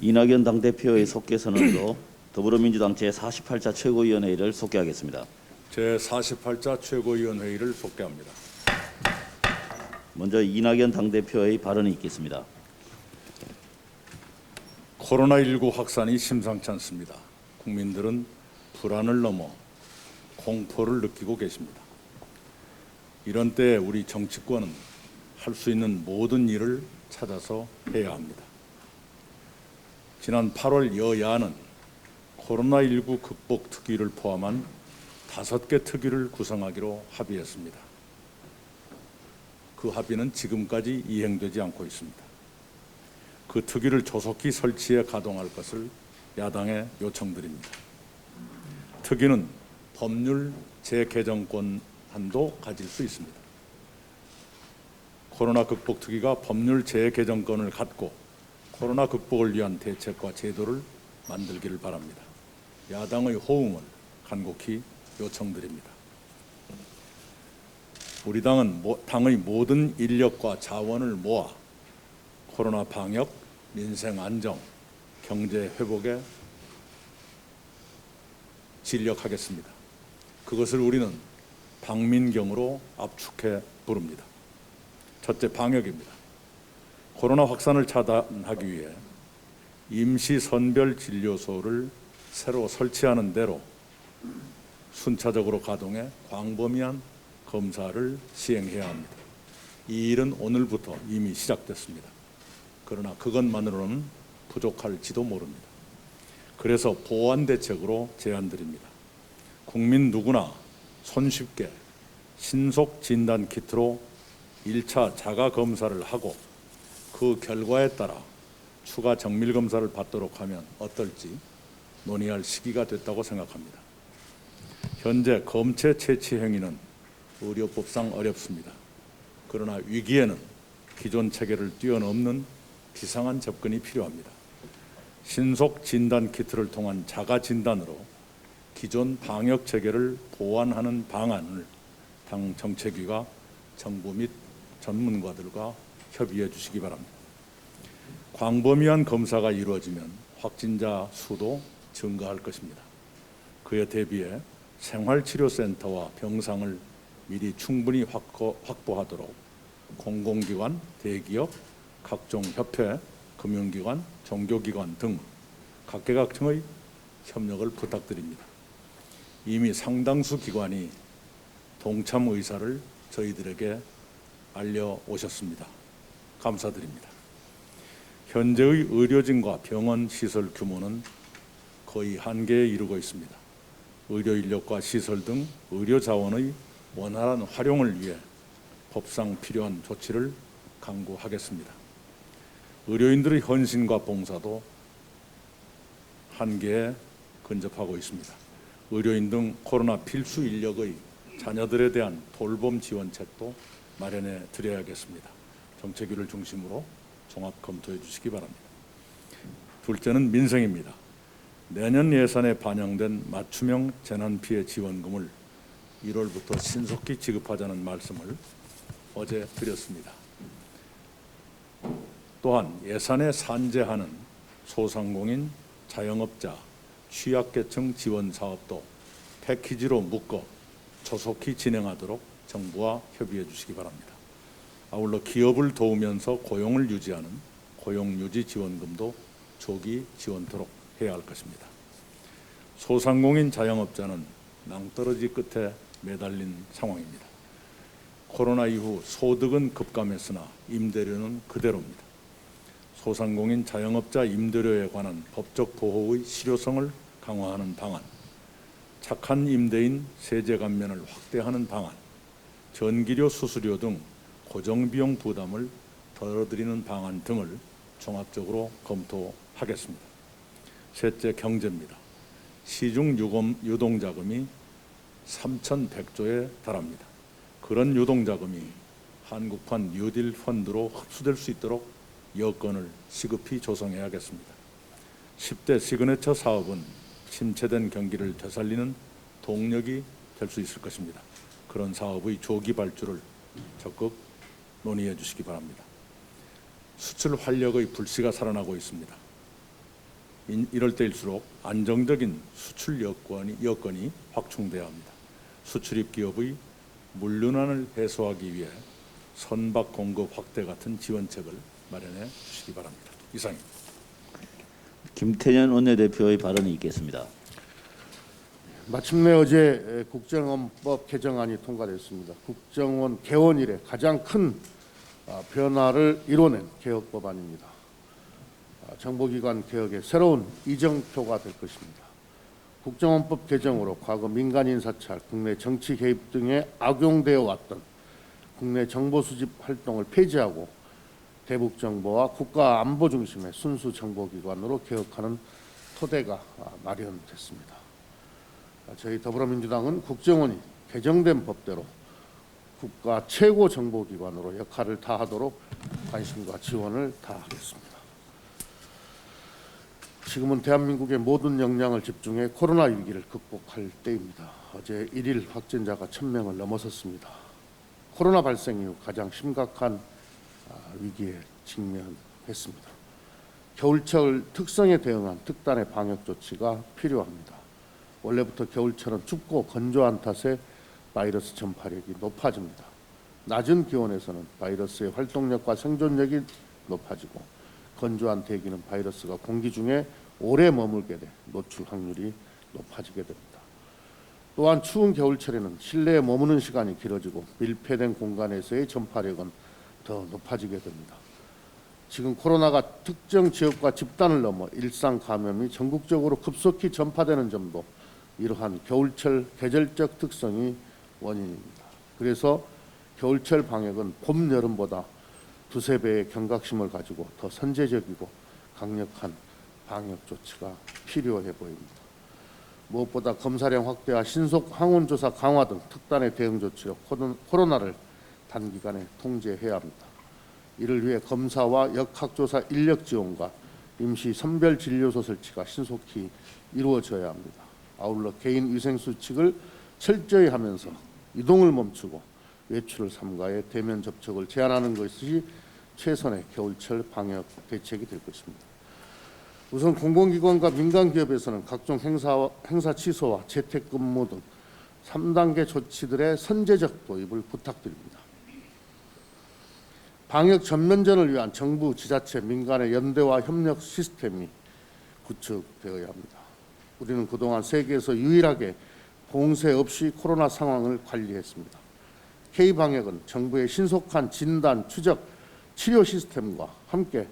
이낙연 당대표의 속개 선언으로 더불어민주당 제48자 최고위원회의를 속개하겠습니다. 제48자 최고위원회의를 속개합니다. 먼저 이낙연 당대표의 발언이 있겠습니다. 코로나19 확산이 심상치 않습니다. 국민들은 불안을 넘어 공포를 느끼고 계십니다. 이런 때에 우리 정치권은 할 수 있는 모든 일을 찾아서 해야 합니다. 지난 8월 여야는 코로나19 극복 특위를 포함한 5개 특위를 구성하기로 합의했습니다. 그 합의는 지금까지 이행되지 않고 있습니다. 그 특위를 조속히 설치해 가동할 것을 야당에 요청드립니다. 특위는 법률 재개정권 한도 가질 수 있습니다. 코로나 극복 특위가 법률 재개정권을 갖고 코로나 극복을 위한 대책과 제도를 만들기를 바랍니다. 야당의 호응을 간곡히 요청드립니다. 우리 당은 당의 모든 인력과 자원을 모아 코로나 방역, 민생 안정, 경제 회복에 진력하겠습니다. 그것을 우리는 방민경으로 압축해 부릅니다. 첫째, 방역입니다. 코로나 확산을 차단하기 위해 임시 선별 진료소를 새로 설치하는 대로 순차적으로 가동해 광범위한 검사를 시행해야 합니다. 이 일은 오늘부터 이미 시작됐습니다. 그러나 그것만으로는 부족할지도 모릅니다. 그래서 보완 대책으로 제안드립니다. 국민 누구나 손쉽게 신속 진단 키트로 1차 자가 검사를 하고 그 결과에 따라 추가 정밀 검사를 받도록 하면 어떨지 논의할 시기가 됐다고 생각합니다. 현재 검체 채취 행위는 의료법상 어렵습니다. 그러나 위기에는 기존 체계를 뛰어넘는 비상한 접근이 필요합니다. 신속 진단 키트를 통한 자가 진단으로 기존 방역 체계를 보완하는 방안을 당 정책위가 정부 및 전문가들과 협의해 주시기 바랍니다. 광범위한 검사가 이루어지면 확진자 수도 증가할 것입니다. 그에 대비해 생활치료센터와 병상을 미리 충분히 확보하도록 공공기관, 대기업, 각종 협회, 금융기관, 종교기관 등 각계각층의 협력을 부탁드립니다. 이미 상당수 기관이 동참 의사를 저희들에게 알려오셨습니다. 감사드립니다. 현재의 의료진과 병원 시설 규모는 거의 한계에 이르고 있습니다. 의료 인력과 시설 등 의료 자원의 원활한 활용을 위해 법상 필요한 조치를 강구하겠습니다. 의료인들의 헌신과 봉사도 한계에 근접하고 있습니다. 의료인 등 코로나 필수 인력의 자녀들에 대한 돌봄 지원책도 마련해 드려야겠습니다. 정책위를 중심으로 종합 검토해 주시기 바랍니다. 둘째는 민생입니다. 내년 예산에 반영된 맞춤형 재난피해 지원금을 1월부터 신속히 지급하자는 말씀을 어제 드렸습니다. 또한 예산에 산재하는 소상공인, 자영업자, 취약계층 지원 사업도 패키지로 묶어 조속히 진행하도록 정부와 협의해 주시기 바랍니다. 아울러 기업을 도우면서 고용을 유지하는 고용유지 지원금도 조기 지원토록 해야 할 것입니다. 소상공인 자영업자는 낭떠러지 끝에 매달린 상황입니다. 코로나 이후 소득은 급감했으나 임대료는 그대로입니다. 소상공인 자영업자 임대료에 관한 법적 보호의 실효성을 강화하는 방안, 착한 임대인 세제 감면을 확대하는 방안, 전기료, 수수료 등 고정비용 부담을 덜어드리는 방안 등을 종합적으로 검토하겠습니다. 셋째, 경제입니다. 시중 유동자금이 3,100조에 달합니다. 그런 유동자금이 한국판 뉴딜 펀드로 흡수될 수 있도록 여건을 시급히 조성해야겠습니다. 10대 시그네처 사업은 침체된 경기를 되살리는 동력이 될 수 있을 것입니다. 그런 사업의 조기 발주를 적극 논의해 주시기 바랍니다. 수출 활력의 불씨가 살아나고 있습니다. 이럴 때일수록 안정적인 수출 여건이 확충돼야 합니다. 수출입 기업의 물륜안을 해소하기 위해 선박 공급 확대 같은 지원책을 마련해 주시기 바랍니다. 이상입니다. 김태년 원내대표의 발언이 있겠습니다. 마침내 어제 국정원법 개정안이 통과됐습니다. 국정원 개원 이래 가장 큰 변화를 이뤄낸 개혁법안입니다. 정보기관 개혁의 새로운 이정표가 될 것입니다. 국정원법 개정으로 과거 민간인 사찰, 국내 정치 개입 등에 악용되어 왔던 국내 정보 수집 활동을 폐지하고 대북 정보와 국가 안보 중심의 순수 정보기관으로 개혁하는 토대가 마련됐습니다. 저희 더불어민주당은 국정원이 개정된 법대로 국가 최고 정보기관으로 역할을 다하도록 관심과 지원을 다하겠습니다. 지금은 대한민국의 모든 역량을 집중해 코로나 위기를 극복할 때입니다. 어제 1일 확진자가 1000명을 넘어섰습니다. 코로나 발생 이후 가장 심각한 위기에 직면했습니다. 겨울철 특성에 대응한 특단의 방역 조치가 필요합니다. 원래부터 겨울철은 춥고 건조한 탓에 바이러스 전파력이 높아집니다. 낮은 기온에서는 바이러스의 활동력과 생존력이 높아지고 건조한 대기는 바이러스가 공기 중에 오래 머물게 돼 노출 확률이 높아지게 됩니다. 또한 추운 겨울철에는 실내에 머무는 시간이 길어지고 밀폐된 공간에서의 전파력은 더 높아지게 됩니다. 지금 코로나가 특정 지역과 집단을 넘어 일상 감염이 전국적으로 급속히 전파되는 점도 이러한 겨울철 계절적 특성이 원인입니다. 그래서 겨울철 방역은 봄, 여름보다 두세 배의 경각심을 가지고 더 선제적이고 강력한 방역 조치가 필요해 보입니다. 무엇보다 검사량 확대와 신속 항원조사 강화 등 특단의 대응 조치로 코로나를 단기간에 통제해야 합니다. 이를 위해 검사와 역학조사 인력 지원과 임시 선별진료소 설치가 신속히 이루어져야 합니다. 아울러 개인 위생 수칙을 철저히 하면서 이동을 멈추고 외출을 삼가해 대면 접촉을 제한하는 것이 최선의 겨울철 방역 대책이 될 것입니다. 우선 공공기관과 민간기업에서는 각종 행사 취소와 재택근무 등 3단계 조치들의 선제적 도입을 부탁드립니다. 방역 전면전을 위한 정부, 지자체, 민간의 연대와 협력 시스템이 구축되어야 합니다. 우리는 그동안 세계에서 유일하게 봉쇄 없이 코로나 상황을 관리했습니다. K방역은 정부의 신속한 진단, 추적, 치료 시스템과 함께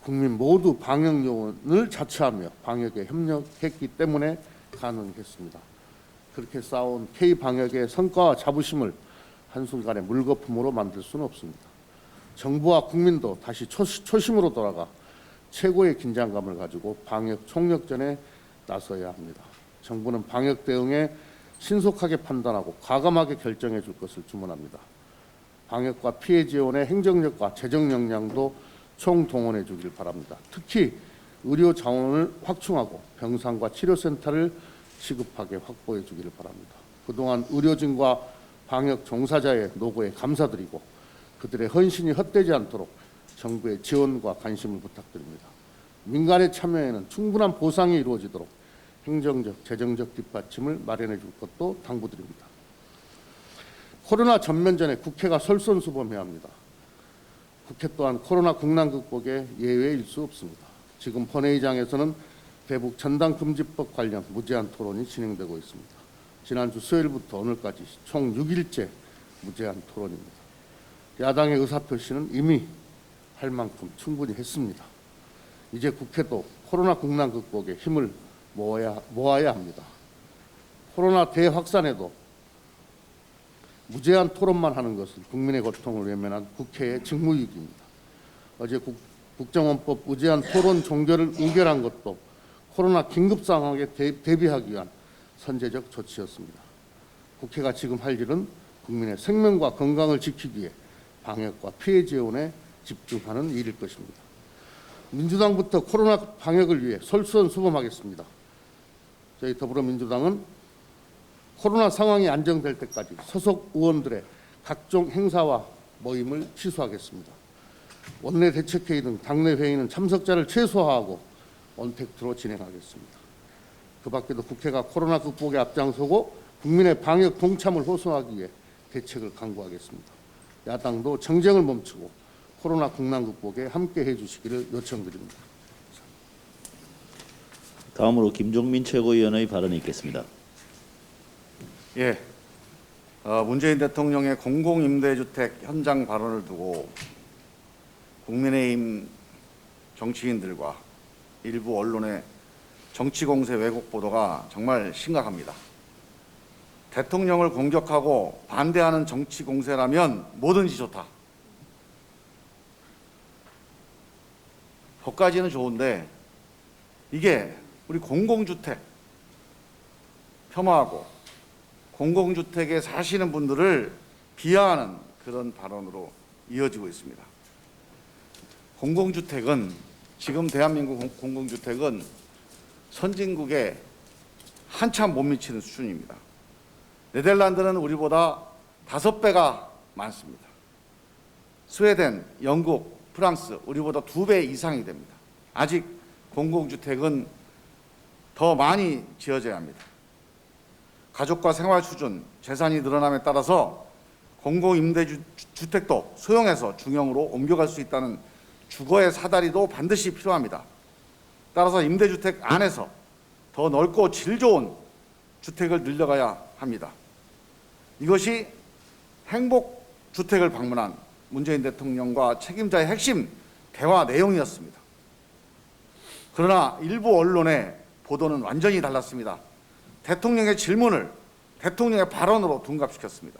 국민 모두 방역 요원을 자처하며 방역에 협력했기 때문에 가능했습니다. 그렇게 쌓아온 K방역의 성과와 자부심을 한순간에 물거품으로 만들 수는 없습니다. 정부와 국민도 다시 초심으로 돌아가 최고의 긴장감을 가지고 방역 총력전에 나서야 합니다. 정부는 방역 대응에 신속하게 판단하고 과감하게 결정해 줄 것을 주문합니다. 방역과 피해 지원의 행정력과 재정 역량도 총동원해 주길 바랍니다. 특히 의료 자원을 확충하고 병상과 치료센터를 시급하게 확보해 주기를 바랍니다. 그동안 의료진과 방역 종사자의 노고에 감사드리고 그들의 헌신이 헛되지 않도록 정부의 지원과 관심을 부탁드립니다. 민간의 참여에는 충분한 보상이 이루어지도록 행정적, 재정적 뒷받침을 마련해 줄 것도 당부드립니다. 코로나 전면전에 국회가 솔선수범해야 합니다. 국회 또한 코로나 국난 극복의 예외일 수 없습니다. 지금 본회의장에서는 대북 전당금지법 관련 무제한 토론이 진행되고 있습니다. 지난주 수요일부터 오늘까지 총 6일째 무제한 토론입니다. 야당의 의사표시는 이미 할 만큼 충분히 했습니다. 이제 국회도 코로나 국난 극복에 힘을 모아야 합니다. 코로나 대확산에도 무제한 토론만 하는 것은 국민의 고통을 외면한 국회의 직무유기입니다. 어제 국정원법 무제한 토론 종결을 의결한 것도 코로나 긴급 상황에 대비하기 위한 선제적 조치였습니다. 국회가 지금 할 일은 국민의 생명과 건강을 지키기 위해 방역과 피해 지원에 집중하는 일일 것입니다. 민주당부터 코로나 방역을 위해 솔선수범하겠습니다. 저희 더불어민주당은 코로나 상황이 안정될 때까지 소속 의원들의 각종 행사와 모임을 취소하겠습니다. 원내대책회의 등 당내 회의는 참석자를 최소화하고 온택트로 진행하겠습니다. 그 밖에도 국회가 코로나 극복에 앞장서고 국민의 방역 동참을 호소하기 위해 대책을 강구하겠습니다. 야당도 정쟁을 멈추고 코로나 국난 극복에 함께 해주시기를 요청드립니다. 다음으로 김종민 최고위원의 발언이 있겠습니다. 예, 문재인 대통령의 공공임대주택 현장 발언을 두고 국민의힘 정치인들과 일부 언론의 정치공세 왜곡 보도가 정말 심각합니다. 대통령을 공격하고 반대하는 정치공세라면 뭐든지 좋다. 거기까지는 좋은데 이게 우리 공공주택 폄하하고 공공주택에 사시는 분들을 비하하는 그런 발언으로 이어지고 있습니다. 공공주택은 지금 대한민국 공공주택은 선진국에 한참 못 미치는 수준입니다. 네덜란드는 우리보다 5배가 많습니다. 스웨덴, 영국, 프랑스 우리보다 2배 이상이 됩니다. 아직 공공주택은 더 많이 지어져야 합니다. 가족과 생활 수준, 재산이 늘어남에 따라서 공공임대주택도 소형에서 중형으로 옮겨갈 수 있다는 주거의 사다리도 반드시 필요합니다. 따라서 임대주택 안에서 더 넓고 질 좋은 주택을 늘려가야 합니다. 이것이 행복주택을 방문한 문재인 대통령과 책임자의 핵심 대화 내용이었습니다. 그러나 일부 언론의 보도는 완전히 달랐습니다. 대통령의 질문을 대통령의 발언으로 둔갑시켰습니다.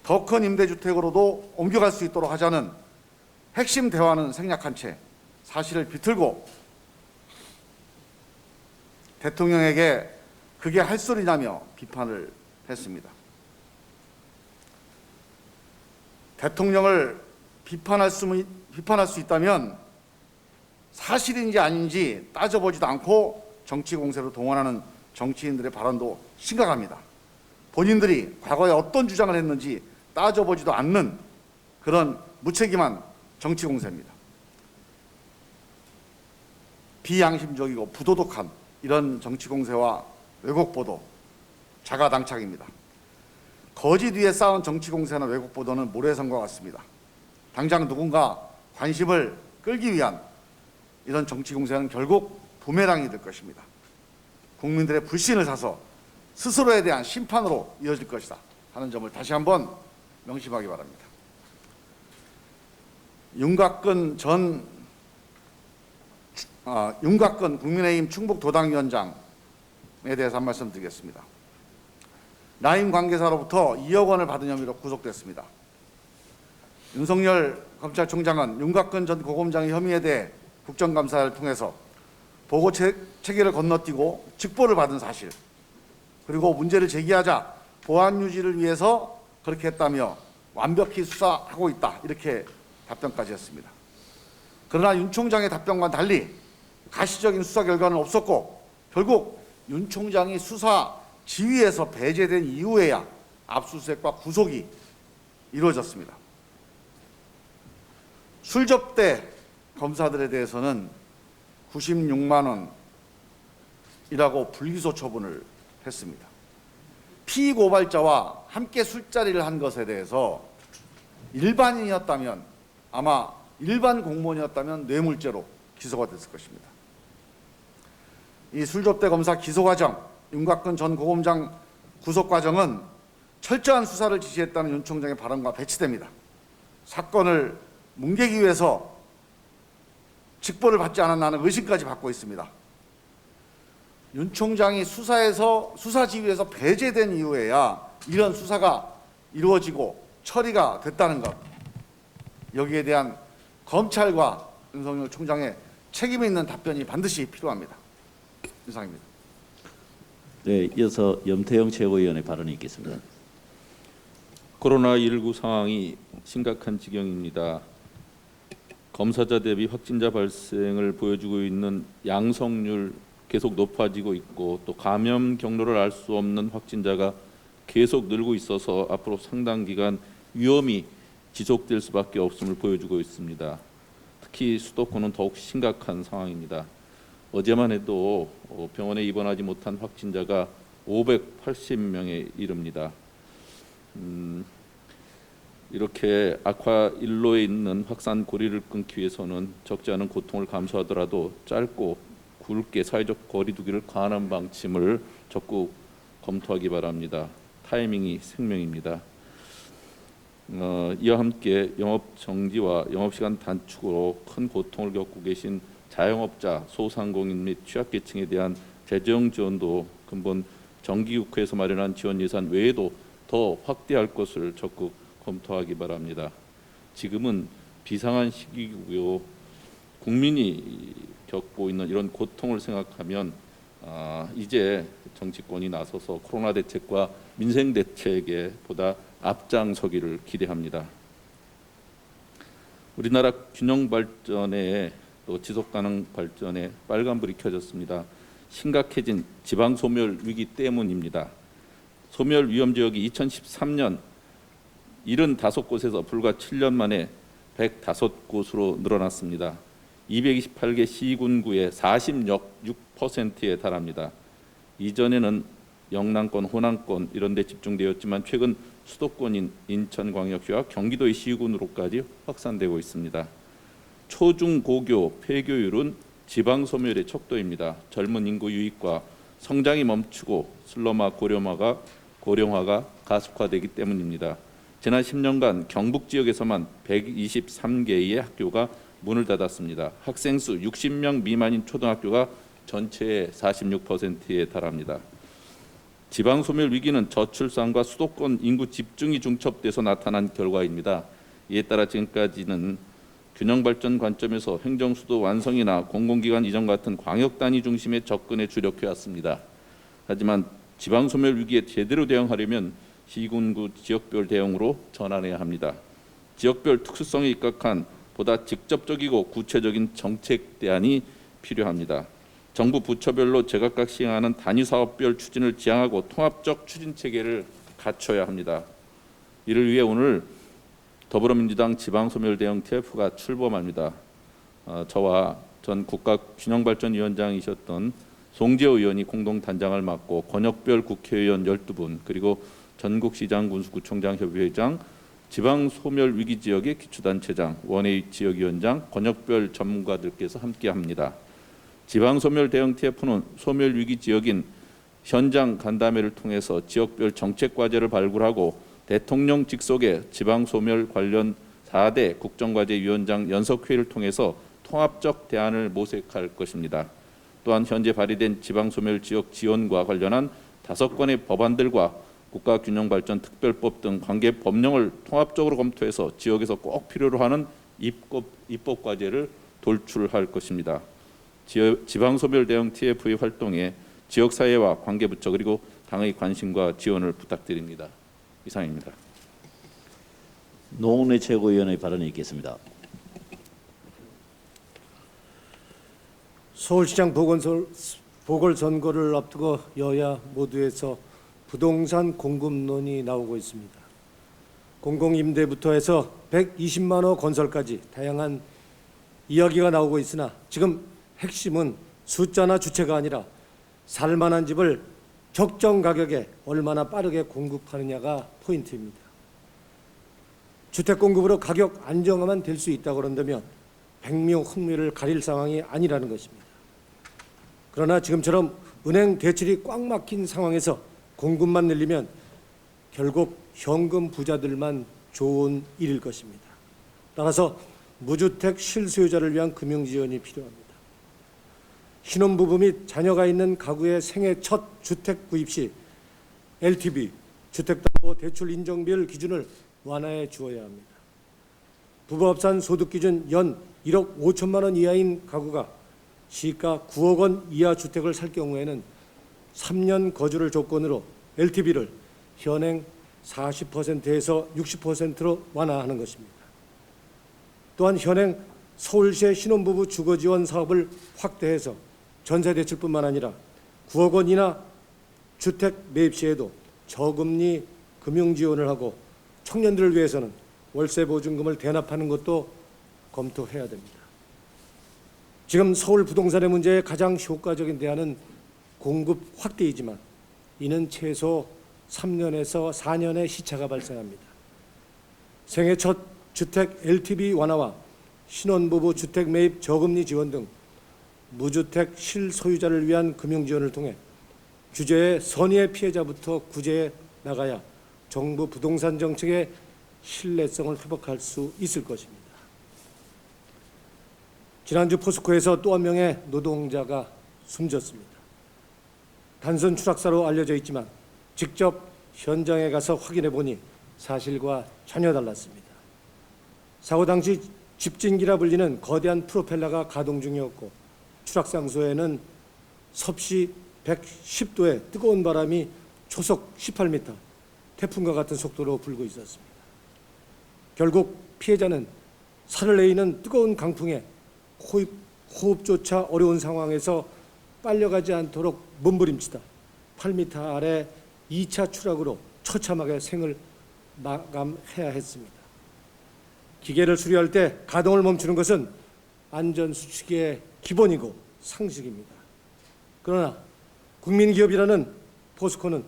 더 큰 임대주택으로도 옮겨갈 수 있도록 하자는 핵심 대화는 생략한 채 사실을 비틀고 대통령에게 그게 할 소리냐며 비판을 했습니다. 대통령을 비판할 수 있다면 사실인지 아닌지 따져보지도 않고 정치 공세로 동원하는 정치인들의 발언도 심각합니다. 본인들이 과거에 어떤 주장을 했는지 따져보지도 않는 그런 무책임한 정치 공세입니다. 비양심적이고 부도덕한 이런 정치 공세와 왜곡 보도 자가당착입니다. 거짓 위에 쌓은 정치 공세나 왜곡 보도는 모래성과 같습니다. 당장 누군가 관심을 끌기 위한 이런 정치 공세는 결국 부메랑이 될 것입니다. 국민들의 불신을 사서 스스로에 대한 심판으로 이어질 것이다 하는 점을 다시 한번 명심하기 바랍니다. 윤곽근 국민의힘 충북도당위원장에 대해서 한 말씀 드리겠습니다. 라임 관계사로부터 2억 원을 받은 혐의로 구속됐습니다. 윤석열 검찰총장은 윤곽근 전 고검장의 혐의에 대해 국정감사를 통해서 보고 체계를 건너뛰고 직보를 받은 사실, 그리고 문제를 제기하자 보안 유지를 위해서 그렇게 했다며 완벽히 수사하고 있다 이렇게 답변까지 했습니다. 그러나 윤 총장의 답변과 달리 가시적인 수사 결과는 없었고 결국 윤 총장이 수사 지휘에서 배제된 이후에야 압수수색과 구속이 이루어졌습니다. 술접대 검사들에 대해서는 96만 원이라고 불기소 처분을 했습니다. 피고발자와 함께 술자리를 한 것에 대해서 일반인이었다면, 아마 일반 공무원이었다면 뇌물죄로 기소가 됐을 것입니다. 이 술접대 검사 기소 과정, 윤곽근 전 고검장 구속 과정은 철저한 수사를 지시했다는 윤 총장의 발언과 배치됩니다. 사건을 뭉개기 위해서 직보를 받지 않았나 하는 의심까지 받고 있습니다. 윤 총장이 수사 지휘에서 배제된 이후에야 이런 수사가 이루어지고 처리가 됐다는 것, 여기에 대한 검찰과 윤석열 총장의 책임 있는 답변이 반드시 필요합니다. 이상입니다. 네, 이어서 염태영 최고위원의 발언이 있겠습니다. 코로나19 상황이 심각한 지경입니다. 검사자 대비 확진자 발생을 보여주고 있는 양성률 계속 높아지고 있고, 또 감염 경로를 알 수 없는 확진자가 계속 늘고 있어서 앞으로 상당 기간 위험이 지속될 수밖에 없음을 보여주고 있습니다. 특히 수도권은 더욱 심각한 상황입니다. 어제만 해도 병원에 입원하지 못한 확진자가 580명에 이릅니다. 이렇게 악화1로에 있는 확산 고리를 끊기 위해서는 적지 않은 고통을 감수하더라도 짧고 굵게 사회적 거리 두기를 가하는 방침을 적극 검토하기 바랍니다. 타이밍이 생명입니다. 이와 함께 영업 정지와 영업시간 단축으로 큰 고통을 겪고 계신 자영업자, 소상공인 및 취약계층에 대한 재정 지원도 근본 정기국회에서 마련한 지원 예산 외에도 더 확대할 것을 적극 검토하기 바랍니다. 지금은 비상한 시기고요. 국민이 겪고 있는 이런 고통을 생각하면 이제 정치권이 나서서 코로나 대책과 민생 대책에 보다 앞장서기를 기대합니다. 우리나라 균형 발전에 또 지속 가능 발전에 빨간불이 켜졌습니다. 심각해진 지방 소멸 위기 때문입니다. 소멸 위험 지역이 2013년 75곳에서 불과 7년 만에 105곳으로 늘어났습니다. 228개 시군구의 46%에 달합니다. 이전에는 영남권, 호남권 이런 데 집중되었지만 최근 수도권인 인천광역시와 경기도의 시군으로까지 확산되고 있습니다. 초중고교 폐교율은 지방 소멸의 척도입니다. 젊은 인구 유입과 성장이 멈추고 슬럼화 고령화가 가속화되기 때문입니다. 지난 10년간 경북 지역에서만 123개의 학교가 문을 닫았습니다. 학생 수 60명 미만인 초등학교가 전체의 46%에 달합니다. 지방 소멸 위기는 저출산과 수도권 인구 집중이 중첩돼서 나타난 결과입니다. 이에 따라 지금까지는 균형 발전 관점에서 행정 수도 완성이나 공공기관 이전 같은 광역 단위 중심의 접근에 주력해 왔습니다. 하지만 지방 소멸 위기에 제대로 대응하려면 시군구 지역별 대응으로 전환해야 합니다. 지역별 특수성에 입각한 보다 직접적이고 구체적인 정책 대안이 필요합니다. 정부 부처별로 제각각 시행하는 단위 사업별 추진을 지향하고 통합적 추진 체계를 갖춰야 합니다. 이를 위해 오늘 더불어민주당 지방소멸 대응 TF가 출범합니다. 저와 전 국가균형발전위원장이셨던 송재호 의원이 공동단장을 맡고 권역별 국회의원 12분 그리고 전국시장 군수구청장 협의회장, 지방소멸위기지역의 기초단체장, 원외 지역위원장, 권역별 전문가들께서 함께합니다. 지방소멸 대응 TF는 소멸위기 지역인 현장 간담회를 통해서 지역별 정책과제를 발굴하고 대통령 직속의 지방소멸 관련 4대 국정과제위원장 연석회의를 통해서 통합적 대안을 모색할 것입니다. 또한 현재 발의된 지방소멸 지역 지원과 관련한 5건의 법안들과 국가균형발전특별법 등 관계 법령을 통합적으로 검토해서 지역에서 꼭 필요로 하는 입법 과제를 돌출할 것입니다. 지방소멸 대응 TF의 활동에 지역사회와 관계부처 그리고 당의 관심과 지원을 부탁드립니다. 이상입니다. 노웅래 최고위원의 발언이 있겠습니다. 서울시장 보궐선거를 앞두고 여야 모두에서 부동산 공급론이 나오고 있습니다. 공공임대부터 해서 120만 호 건설까지 다양한 이야기가 나오고 있으나 지금 핵심은 숫자나 주체가 아니라 살만한 집을 적정 가격에 얼마나 빠르게 공급하느냐가 포인트입니다. 주택 공급으로 가격 안정화만 될 수 있다고 그런다면 백묘흑묘를 가릴 상황이 아니라는 것입니다. 그러나 지금처럼 은행 대출이 꽉 막힌 상황에서 공급만 늘리면 결국 현금 부자들만 좋은 일일 것입니다. 따라서 무주택 실수요자를 위한 금융지원이 필요합니다. 신혼부부 및 자녀가 있는 가구의 생애 첫 주택 구입 시 LTV, 주택담보대출 인정비율 기준을 완화해 주어야 합니다. 부부 합산 소득 기준 연 1억 5천만 원 이하인 가구가 시가 9억 원 이하 주택을 살 경우에는 3년 거주를 조건으로 LTV를 현행 40%에서 60%로 완화하는 것입니다. 또한 현행 서울시의 신혼부부 주거지원 사업을 확대해서 전세대출뿐만 아니라 9억 원 이하 주택 매입 시에도 저금리 금융지원을 하고 청년들을 위해서는 월세 보증금을 대납하는 것도 검토해야 됩니다. 지금 서울 부동산의 문제에 가장 효과적인 대안은 공급 확대이지만 이는 최소 3년에서 4년의 시차가 발생합니다. 생애 첫 주택 LTV 완화와 신혼부부 주택 매입 저금리 지원 등 무주택 실소유자를 위한 금융 지원을 통해 규제의 선의의 피해자부터 구제해 나가야 정부 부동산 정책의 신뢰성을 회복할 수 있을 것입니다. 지난주 포스코에서 또 한 명의 노동자가 숨졌습니다. 단순 추락사로 알려져 있지만 직접 현장에 가서 확인해 보니 사실과 전혀 달랐습니다. 사고 당시 집진기라 불리는 거대한 프로펠러가 가동 중이었고 추락상소에는 섭씨 110도의 뜨거운 바람이 초속 18m, 태풍과 같은 속도로 불고 있었습니다. 결국 피해자는 살을 내리는 뜨거운 강풍에 호흡조차 어려운 상황에서 빨려가지 않도록 몸부림치다 8m 아래 2차 추락으로 처참하게 생을 마감해야 했습니다. 기계를 수리할 때 가동을 멈추는 것은 안전수칙의 기본이고 상식입니다. 그러나 국민기업이라는 포스코는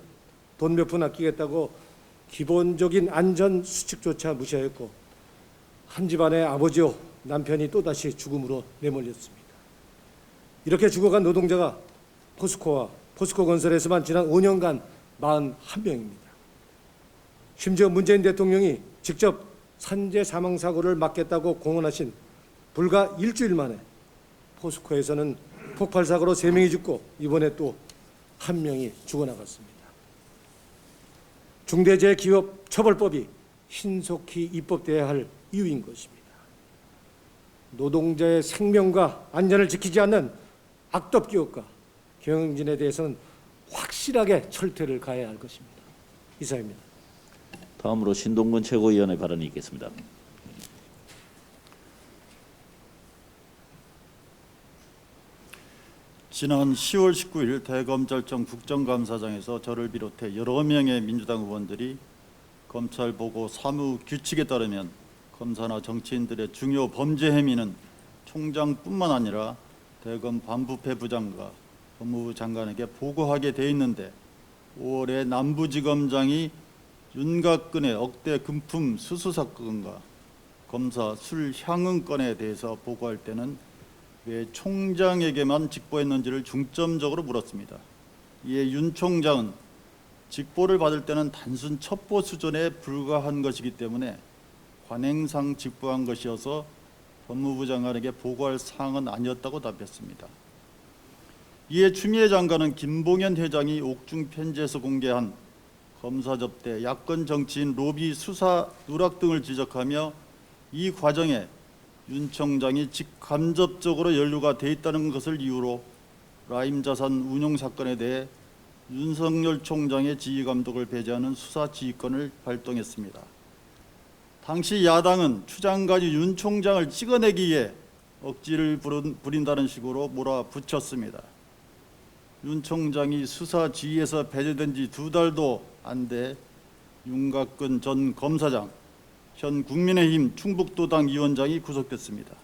돈 몇 푼 아끼겠다고 기본적인 안전수칙조차 무시하였고 한 집안의 아버지요 남편이 또다시 죽음으로 내몰렸습니다. 이렇게 죽어간 노동자가 포스코와 포스코건설에서만 지난 5년간 41명입니다. 심지어 문재인 대통령이 직접 산재 사망 사고를 막겠다고 공언하신 불과 일주일 만에 포스코에서는 폭발 사고로 3명이 죽고 이번에 또 1명이 죽어나갔습니다. 중대재해기업처벌법이 신속히 입법돼야 할 이유인 것입니다. 노동자의 생명과 안전을 지키지 않는 악덕 기업과 경영진에 대해서는 확실하게 철퇴를 가해야 할 것입니다. 이상입니다. 다음으로 신동근 최고위원의 발언이 있겠습니다. 지난 10월 19일 대검찰청 국정감사장에서 저를 비롯해 여러 명의 민주당 의원들이 검찰 보고 사무 규칙에 따르면 검사나 정치인들의 중요 범죄 혐의는 총장뿐만 아니라 대검 반부패 부장과 법무부 장관에게 보고하게 돼 있는데 5월에 남부지검장이 윤곽근의 억대 금품 수수 사건과 검사 술 향응 건에 대해서 보고할 때는 왜 총장에게만 직보했는지를 중점적으로 물었습니다. 이에 윤 총장은 직보를 받을 때는 단순 첩보 수준에 불과한 것이기 때문에 관행상 직보한 것이어서 법무부 장관에게 보고할 사항은 아니었다고 답했습니다. 이에 추미애 장관은 김봉현 회장이 옥중 편지에서 공개한 검사 접대, 야권 정치인 로비 수사 누락 등을 지적하며 이 과정에 윤 총장이 직간접적으로 연루가 돼 있다는 것을 이유로 라임 자산 운용 사건에 대해 윤석열 총장의 지휘 감독을 배제하는 수사 지휘권을 발동했습니다. 당시 야당은 추 장관이 윤 총장을 찍어내기 위해 억지를 부린다는 식으로 몰아붙였습니다. 윤 총장이 수사 지휘에서 배제된 지 2달도 안 돼 윤곽근 전 검사장, 현 국민의힘 충북도당 위원장이 구속됐습니다.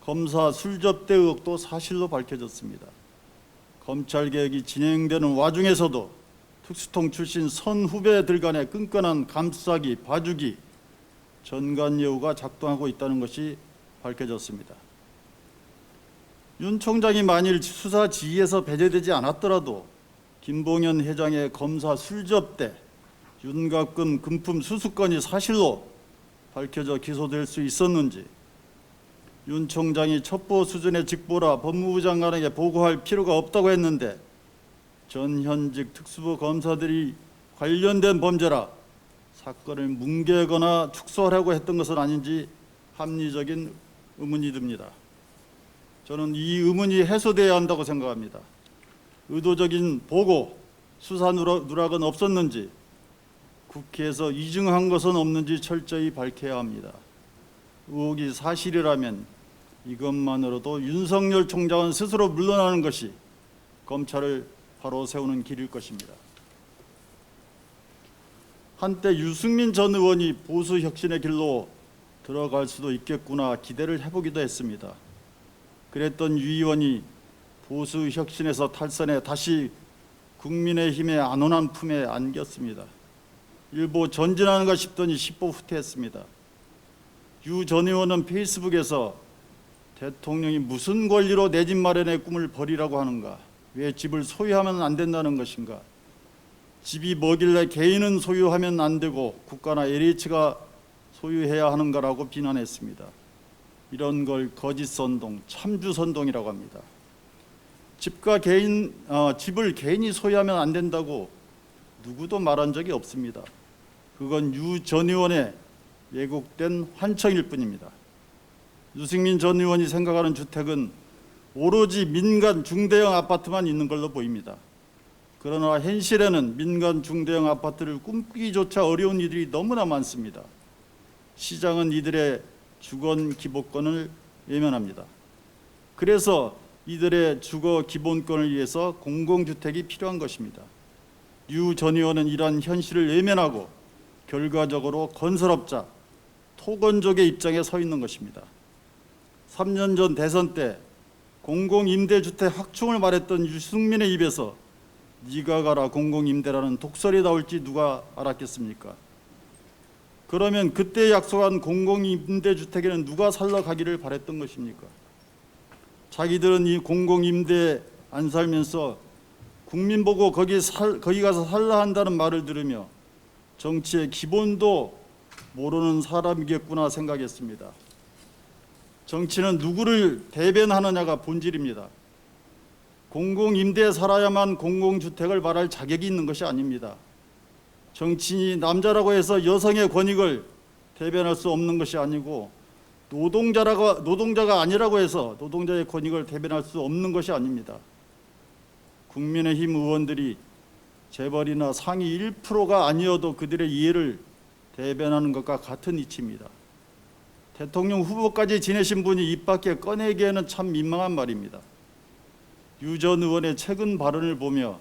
검사 술접대 의혹도 사실로 밝혀졌습니다. 검찰개혁이 진행되는 와중에서도 특수통 출신 선후배들 간의 끈끈한 감싸기, 봐주기, 전관예우가 작동하고 있다는 것이 밝혀졌습니다. 윤 총장이 만일 수사 지휘에서 배제되지 않았더라도 김봉현 회장의 검사 술접대, 윤곽근 금품 수수건이 사실로 밝혀져 기소될 수 있었는지, 윤 총장이 첩보 수준의 직보라 법무부 장관에게 보고할 필요가 없다고 했는데 전현직 특수부 검사들이 관련된 범죄라 사건을 뭉개거나 축소하려고 했던 것은 아닌지 합리적인 의문이 듭니다. 저는 이 의문이 해소돼야 한다고 생각합니다. 의도적인 보고, 수사 누락은 없었는지, 국회에서 이증한 것은 없는지 철저히 밝혀야 합니다. 의혹이 사실이라면 이것만으로도 윤석열 총장은 스스로 물러나는 것이 검찰을 바로 세우는 길일 것입니다. 한때 유승민 전 의원이 보수 혁신의 길로 들어갈 수도 있겠구나 기대를 해보기도 했습니다. 그랬던 유 의원이 보수 혁신에서 탈선해 다시 국민의힘의 안온한 품에 안겼습니다. 일부 전진하는가 싶더니 10보 후퇴했습니다. 유 전 의원은 페이스북에서 대통령이 무슨 권리로 내 집 마련의 꿈을 버리라고 하는가? 왜 집을 소유하면 안 된다는 것인가? 집이 뭐길래 개인은 소유하면 안 되고 국가나 LH가 소유해야 하는가라고 비난했습니다. 이런 걸 거짓 선동, 참주 선동이라고 합니다. 집을 개인이 소유하면 안 된다고 누구도 말한 적이 없습니다. 그건 유 전 의원의 왜곡된 환청일 뿐입니다. 유승민 전 의원이 생각하는 주택은 오로지 민간 중대형 아파트만 있는 걸로 보입니다. 그러나 현실에는 민간 중대형 아파트를 꿈꾸기조차 어려운 이들이 너무나 많습니다. 시장은 이들의 주거 기본권을 외면합니다. 그래서 이들의 주거 기본권을 위해서 공공주택이 필요한 것입니다. 유 전 의원은 이러한 현실을 외면하고 결과적으로 건설업자, 토건족의 입장에 서 있는 것입니다. 3년 전 대선 때 공공임대주택 확충을 말했던 유승민의 입에서 네가 가라 공공임대라는 독설이 나올지 누가 알았겠습니까? 그러면 그때 약속한 공공임대주택에는 누가 살러 가기를 바랬던 것입니까? 자기들은 이 공공임대 안 살면서 국민 보고 거기 가서 살라 한다는 말을 들으며 정치의 기본도 모르는 사람이겠구나 생각했습니다. 정치는 누구를 대변하느냐가 본질입니다. 공공임대에 살아야만 공공주택을 말할 자격이 있는 것이 아닙니다. 정치인이 남자라고 해서 여성의 권익을 대변할 수 없는 것이 아니고 노동자가 아니라고 해서 노동자의 권익을 대변할 수 없는 것이 아닙니다. 국민의힘 의원들이 재벌이나 상위 1%가 아니어도 그들의 이해를 대변하는 것과 같은 이치입니다. 대통령 후보까지 지내신 분이 입 밖에 꺼내기에는 참 민망한 말입니다. 유 전 의원의 최근 발언을 보며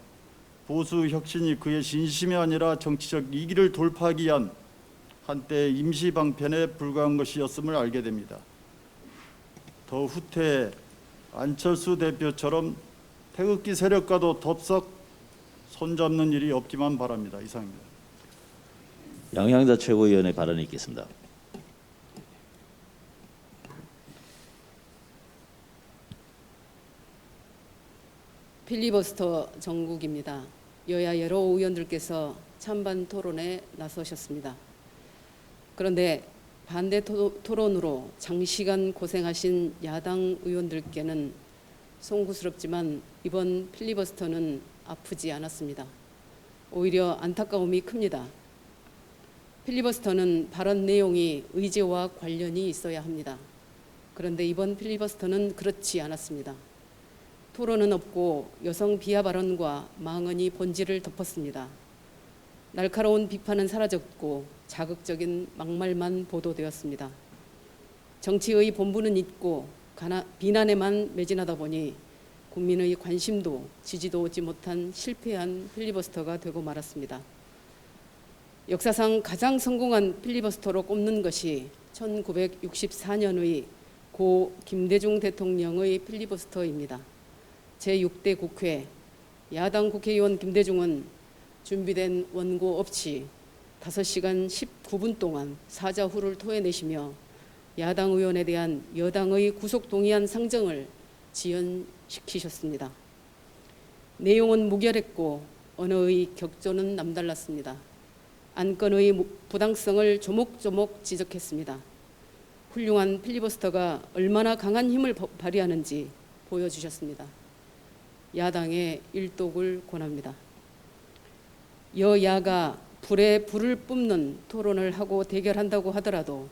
보수 혁신이 그의 진심이 아니라 정치적 이기를 돌파하기 위한 한때 임시 방편에 불과한 것이었음을 알게 됩니다. 더 후퇴 안철수 대표처럼 태극기 세력과도 덥석 손잡는 일이 없기만 바랍니다. 이상입니다. 양양자 최고위원의 발언이 있겠습니다. 필리버스터 정국입니다. 여야 여러 의원들께서 찬반 토론에 나서셨습니다. 그런데 반대 토론으로 장시간 고생하신 야당 의원들께는 송구스럽지만 이번 필리버스터는 아프지 않았습니다. 오히려 안타까움이 큽니다. 필리버스터는 발언 내용이 의제와 관련이 있어야 합니다. 그런데 이번 필리버스터는 그렇지 않았습니다. 토론은 없고 여성 비하 발언과 망언이 본질을 덮었습니다. 날카로운 비판은 사라졌고 자극적인 막말만 보도되었습니다. 정치의 본분은 있고 비난에만 매진하다 보니 국민의 관심도 지지도 얻지 못한 실패한 필리버스터가 되고 말았습니다. 역사상 가장 성공한 필리버스터로 꼽는 것이 1964년의 고 김대중 대통령의 필리버스터입니다. 제6대 국회 야당 국회의원 김대중은 준비된 원고 없이 5시간 19분 동안 사자후를 토해내시며 야당 의원에 대한 여당의 구속동의안 상정을 지연시키셨습니다. 내용은 무결했고 언어의 격조는 남달랐습니다. 안건의 부당성을 조목조목 지적했습니다. 훌륭한 필리버스터가 얼마나 강한 힘을 발휘하는지 보여주셨습니다. 야당에 일독을 권합니다. 여야가 불에 불을 뿜는 토론을 하고 대결한다고 하더라도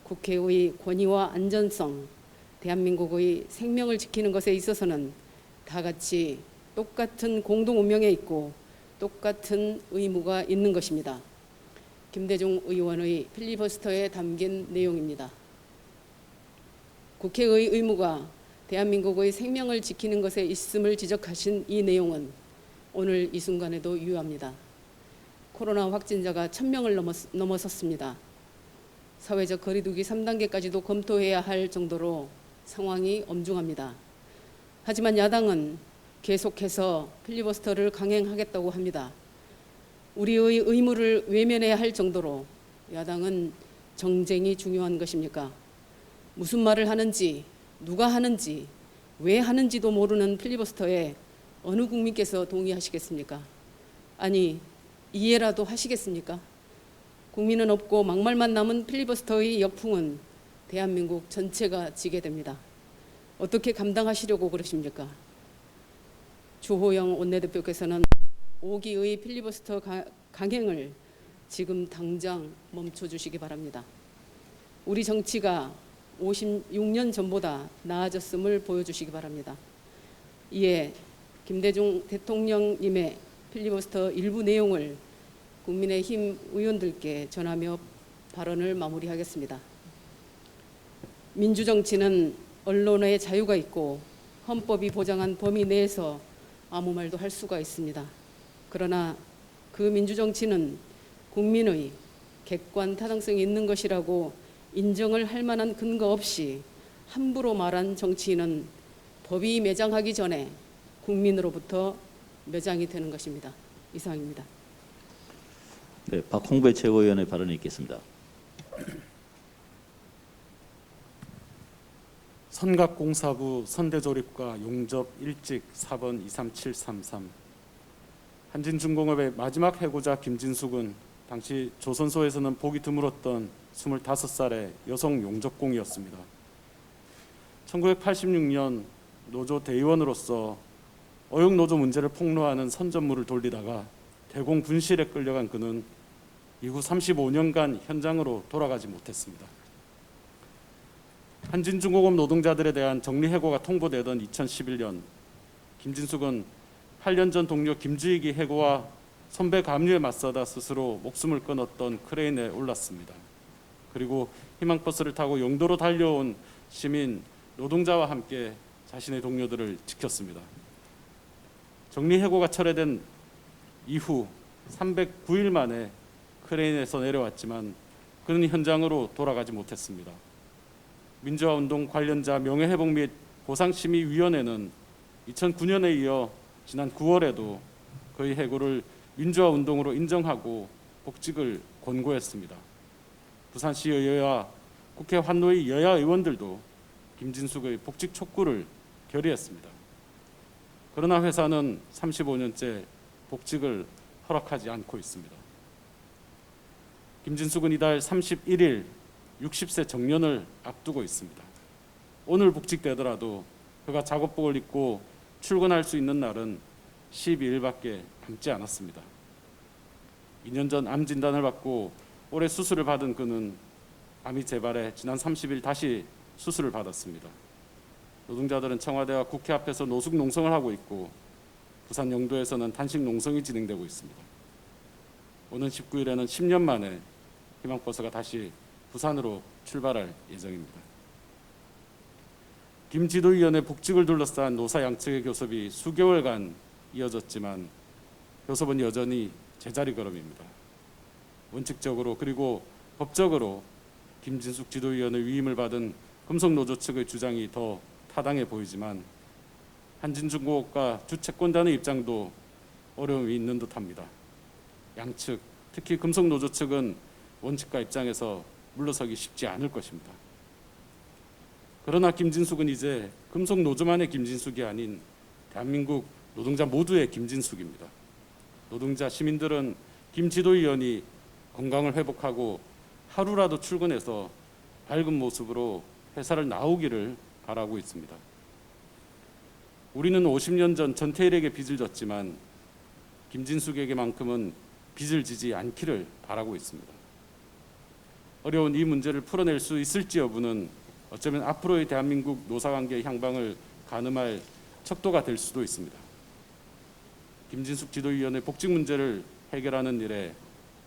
국회의 권위와 안전성, 대한민국의 생명을 지키는 것에 있어서는 다 같이 똑같은 공동 운명에 있고 똑같은 의무가 있는 것입니다. 김대중 의원의 필리버스터에 담긴 내용입니다. 국회의 의무가 대한민국의 생명을 지키는 것에 있음을 지적하신 이 내용은 오늘 이 순간에도 유효합니다. 코로나 확진자가 1000명을 넘어섰습니다. 사회적 거리두기 3단계까지도 검토해야 할 정도로 상황이 엄중합니다. 하지만 야당은 계속해서 필리버스터를 강행하겠다고 합니다. 우리의 의무를 외면해야 할 정도로 야당은 정쟁이 중요한 것입니까? 무슨 말을 하는지, 누가 하는지, 왜 하는지도 모르는 필리버스터에 어느 국민께서 동의하시겠습니까? 아니, 이해라도 하시겠습니까? 국민은 없고 막말만 남은 필리버스터의 역풍은 대한민국 전체가 지게 됩니다. 어떻게 감당하시려고 그러십니까? 주호영 원내대표께서는 5기의 필리버스터 강행을 지금 당장 멈춰주시기 바랍니다. 우리 정치가 56년 전보다 나아졌음을 보여주시기 바랍니다. 이에 김대중 대통령님의 필리버스터 일부 내용을 국민의힘 의원들께 전하며 발언을 마무리하겠습니다. 민주정치는 언론의 자유가 있고 헌법이 보장한 범위 내에서 아무 말도 할 수가 있습니다. 그러나 그 민주정치는 국민의 객관 타당성이 있는 것이라고 인정을 할 만한 근거 없이 함부로 말한 정치인은 법이 매장하기 전에 국민으로부터 매장이 되는 것입니다. 이상입니다. 네, 박홍배 최고위원의 발언이 있겠습니다. 선각공사부 선대조립과 용접 일직 4번 23733 한진중공업의 마지막 해고자 김진숙은 당시 조선소에서는 보기 드물었던 25살의 여성 용접공이었습니다. 1986년 노조 대의원으로서 어용노조 문제를 폭로하는 선전물을 돌리다가 대공 분실에 끌려간 그는 이후 35년간 현장으로 돌아가지 못했습니다. 한진중공업 노동자들에 대한 정리해고가 통보되던 2011년 김진숙은 8년 전 동료 김주익이 해고와 선배 감류에 맞서다 스스로 목숨을 끊었던 크레인에 올랐습니다. 그리고 희망버스를 타고 영도로 달려온 시민 노동자와 함께 자신의 동료들을 지켰습니다. 정리해고가 철회된 이후 309일 만에 크레인에서 내려왔지만 그는 현장으로 돌아가지 못했습니다. 민주화운동 관련자 명예회복 및 보상심의위원회는 2009년에 이어 지난 9월에도 그의 해고를 민주화운동으로 인정하고 복직을 권고했습니다. 부산시 여야 국회 환노위 여야 의원들도 김진숙의 복직 촉구를 결의했습니다. 그러나 회사는 35년째 복직을 허락하지 않고 있습니다. 김진숙은 이달 31일 60세 정년을 앞두고 있습니다. 오늘 복직되더라도 그가 작업복을 입고 출근할 수 있는 날은 12일밖에 남지 않았습니다. 2년 전 암 진단을 받고 올해 수술을 받은 그는 암이 재발해 지난 30일 다시 수술을 받았습니다. 노동자들은 청와대와 국회 앞에서 노숙 농성을 하고 있고 부산 영도에서는 단식 농성이 진행되고 있습니다. 오는 19일에는 10년 만에 희망버스가 다시 부산으로 출발할 예정입니다. 김지도위원회 복직을 둘러싼 노사 양측의 교섭이 수개월간 이어졌지만 교섭은 여전히 제자리 걸음입니다. 원칙적으로 그리고 법적으로 김진숙 지도위원회 위임을 받은 금속노조 측의 주장이 더 타당해 보이지만 한진중공업과 주채권자의 입장도 어려움이 있는 듯합니다. 양측, 특히 금속노조 측은 원칙과 입장에서 물러서기 쉽지 않을 것입니다. 그러나 김진숙은 이제 금속노조만의 김진숙이 아닌 대한민국 노동자 모두의 김진숙입니다. 노동자 시민들은 김지도위원이 건강을 회복하고 하루라도 출근해서 밝은 모습으로 회사를 나오기를 바라고 있습니다. 우리는 50년 전 전태일에게 빚을 졌지만 김진숙에게만큼은 빚을 지지 않기를 바라고 있습니다. 어려운 이 문제를 풀어낼 수 있을지 여부는 어쩌면 앞으로의 대한민국 노사관계의 향방을 가늠할 척도가 될 수도 있습니다. 김진숙 지도위원회 복직 문제를 해결하는 일에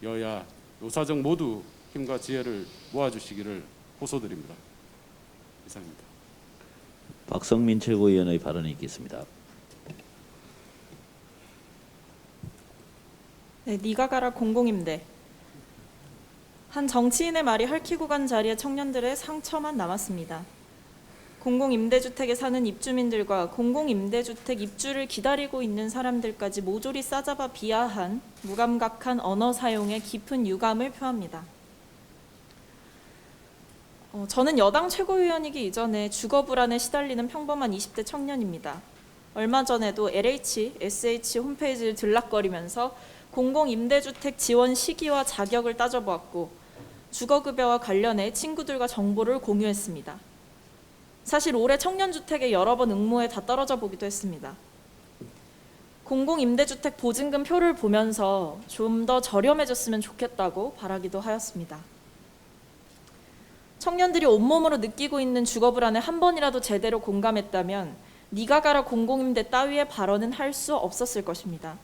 여야, 노사정 모두 힘과 지혜를 모아주시기를 호소드립니다. 이상입니다. 박성민 최고위원의 발언이 있겠습니다. 네, 니가 가라 공공임대. 한 정치인의 말이 핥히고 간 자리에 청년들의 상처만 남았습니다. 공공임대주택에 사는 입주민들과 공공임대주택 입주를 기다리고 있는 사람들까지 모조리 싸잡아 비하한 무감각한 언어 사용에 깊은 유감을 표합니다. 저는 여당 최고위원이기 이전에 주거 불안에 시달리는 평범한 20대 청년입니다. 얼마 전에도 LH, SH 홈페이지를 들락거리면서 공공임대주택 지원 시기와 자격을 따져보았고 주거급여와 관련해 친구들과 정보를 공유했습니다. 사실 올해 청년주택에 여러 번 응모에 다 떨어져 보기도 했습니다. 공공임대주택 보증금 표를 보면서 좀 더 저렴해졌으면 좋겠다고 바라기도 하였습니다. 청년들이 온몸으로 느끼고 있는 주거 불안에 한 번이라도 제대로 공감했다면 니가 가라 공공임대 따위의 발언은 할 수 없었을 것입니다.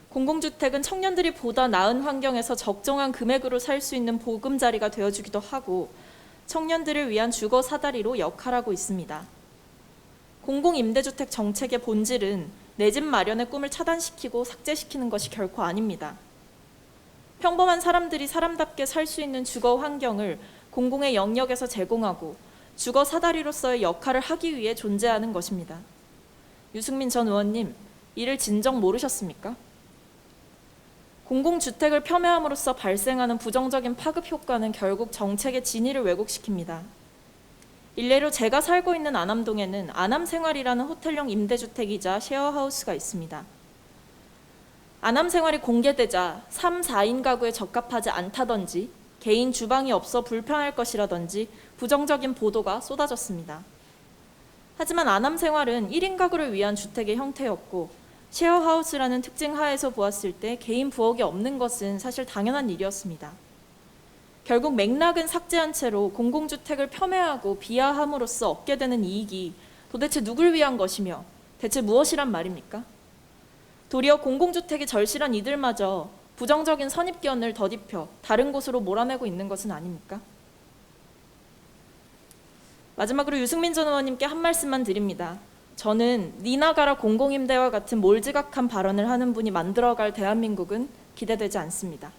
공공주택은 청년들이 보다 나은 환경에서 적정한 금액으로 살 수 있는 보금자리가 되어주기도 하고 청년들을 위한 주거 사다리로 역할하고 있습니다. 공공임대주택 정책의 본질은 내 집 마련의 꿈을 차단시키고 삭제시키는 것이 결코 아닙니다. 평범한 사람들이 사람답게 살 수 있는 주거 환경을 공공의 영역에서 제공하고 주거 사다리로서의 역할을 하기 위해 존재하는 것입니다. 유승민 전 의원님, 이를 진정 모르셨습니까? 공공주택을 폄훼함으로써 발생하는 부정적인 파급 효과는 결국 정책의 진위를 왜곡시킵니다. 일례로 제가 살고 있는 안암동에는 안암생활이라는 호텔형 임대주택이자 셰어하우스가 있습니다. 안암생활이 공개되자 3, 4인 가구에 적합하지 않다든지 개인 주방이 없어 불편할 것이라든지 부정적인 보도가 쏟아졌습니다. 하지만 안암생활은 1인 가구를 위한 주택의 형태였고 셰어하우스라는 특징 하에서 보았을 때 개인 부엌이 없는 것은 사실 당연한 일이었습니다. 결국 맥락은 삭제한 채로 공공주택을 폄훼하고 비하함으로써 얻게 되는 이익이 도대체 누굴 위한 것이며 대체 무엇이란 말입니까? 도리어 공공주택이 절실한 이들마저 부정적인 선입견을 덧입혀 다른 곳으로 몰아내고 있는 것은 아닙니까? 마지막으로 유승민 전 의원님께 한 말씀만 드립니다. 저는 니나 가라 공공임대와 같은 몰지각한 발언을 하는 분이 만들어갈 대한민국은 기대되지 않습니다.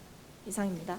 이상입니다.